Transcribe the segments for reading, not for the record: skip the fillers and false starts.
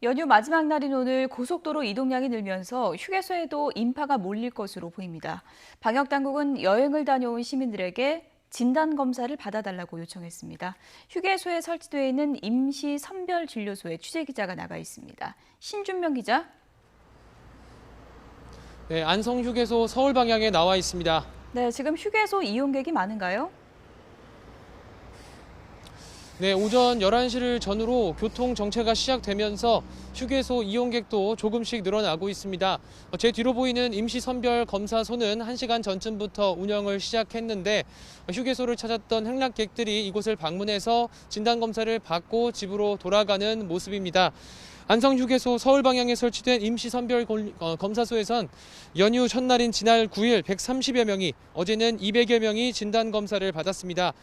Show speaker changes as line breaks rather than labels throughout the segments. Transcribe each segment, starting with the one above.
연휴 마지막 날인 오늘 고속도로 이동량이 늘면서 휴게소에도 인파가 몰릴 것으로 보입니다. 방역당국은 여행을 다녀온 시민들에게 진단검사를 받아달라고 요청했습니다. 휴게소에 설치되어 있는 임시 선별진료소에 취재기자가 나가 있습니다. 신준명 기자.
네, 안성휴게소 서울 방향에 나와 있습니다.
네, 지금 휴게소 이용객이 많은가요?
네, 오전 11시를 전후로 교통 정체가 시작되면서 휴게소 이용객도 조금씩 늘어나고 있습니다. 제 뒤로 보이는 임시선별검사소는 1시간 전쯤부터 운영을 시작했는데 휴게소를 찾았던 행락객들이 이곳을 방문해서 진단검사를 받고 집으로 돌아가는 모습입니다. 안성휴게소 서울 방향에 설치된 임시선별검사소에선 연휴 첫날인 지난 9일 130여 명이, 어제는 200여 명이 진단검사를 받았습니다.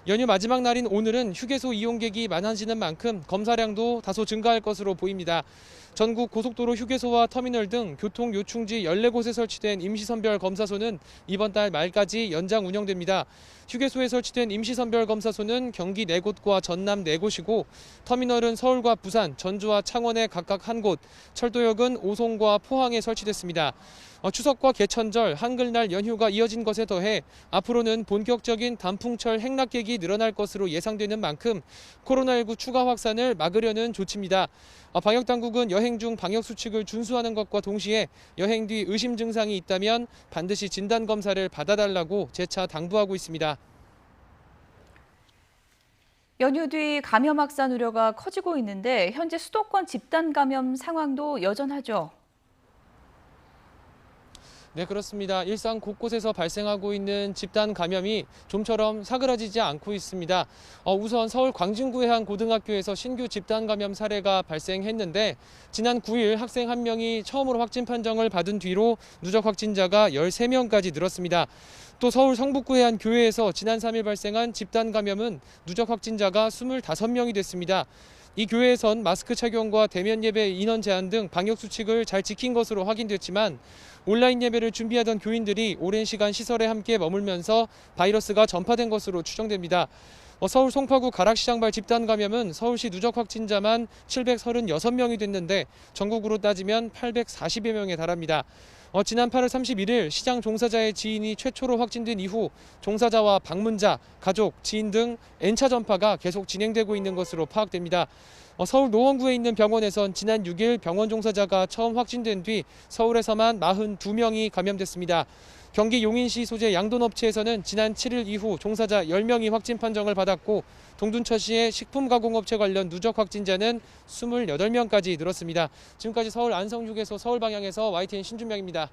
연휴 마지막 날인 오늘은 휴게소 이용객이 많아지는 만큼 검사량도 다소 증가할 것으로 보입니다. 전국 고속도로 휴게소와 터미널 등 교통 요충지 14곳에 설치된 임시선별검사소는 이번 달 말까지 연장 운영됩니다. 휴게소에 설치된 임시선별검사소는 경기 4곳과 전남 4곳이고 터미널은 서울과 부산, 전주와 창원에 각각 1곳, 철도역은 오송과 포항에 설치됐습니다. 추석과 개천절, 한글날 연휴가 이어진 것에 더해 앞으로는 본격적인 단풍철 행락객이 늘어날 것으로 예상되는 만큼 코로나19 추가 확산을 막으려는 조치입니다. 방역당국은 여행 중 방역수칙을 준수하는 것과 동시에 여행 뒤 의심 증상이 있다면 반드시 진단검사를 받아달라고 재차 당부하고 있습니다.
연휴 뒤 감염 확산 우려가 커지고 있는데 현재 수도권 집단 감염 상황도 여전하죠.
네, 그렇습니다. 일상 곳곳에서 발생하고 있는 집단 감염이 좀처럼 사그라지지 않고 있습니다. 우선 서울 광진구의 한 고등학교에서 신규 집단 감염 사례가 발생했는데 지난 9일 학생 1명이 처음으로 확진 판정을 받은 뒤로 누적 확진자가 13명까지 늘었습니다. 또 서울 성북구의 한 교회에서 지난 3일 발생한 집단 감염은 누적 확진자가 25명이 됐습니다. 이 교회에선 마스크 착용과 대면 예배 인원 제한 등 방역 수칙을 잘 지킨 것으로 확인됐지만 온라인 예배를 준비하던 교인들이 오랜 시간 시설에 함께 머물면서 바이러스가 전파된 것으로 추정됩니다. 서울 송파구 가락시장발 집단 감염은 서울시 누적 확진자만 736명이 됐는데 전국으로 따지면 840여 명에 달합니다. 지난 8월 31일 시장 종사자의 지인이 최초로 확진된 이후 종사자와 방문자, 가족, 지인 등 N차 전파가 계속 진행되고 있는 것으로 파악됩니다. 서울 노원구에 있는 병원에선 지난 6일 병원 종사자가 처음 확진된 뒤 서울에서만 42명이 감염됐습니다. 경기 용인시 소재 양돈업체에서는 지난 7일 이후 종사자 10명이 확진 판정을 받았고 동둔처시의 식품가공업체 관련 누적 확진자는 28명까지 늘었습니다. 지금까지 서울 안성휴게소 서울 방향에서 YTN 신준명입니다.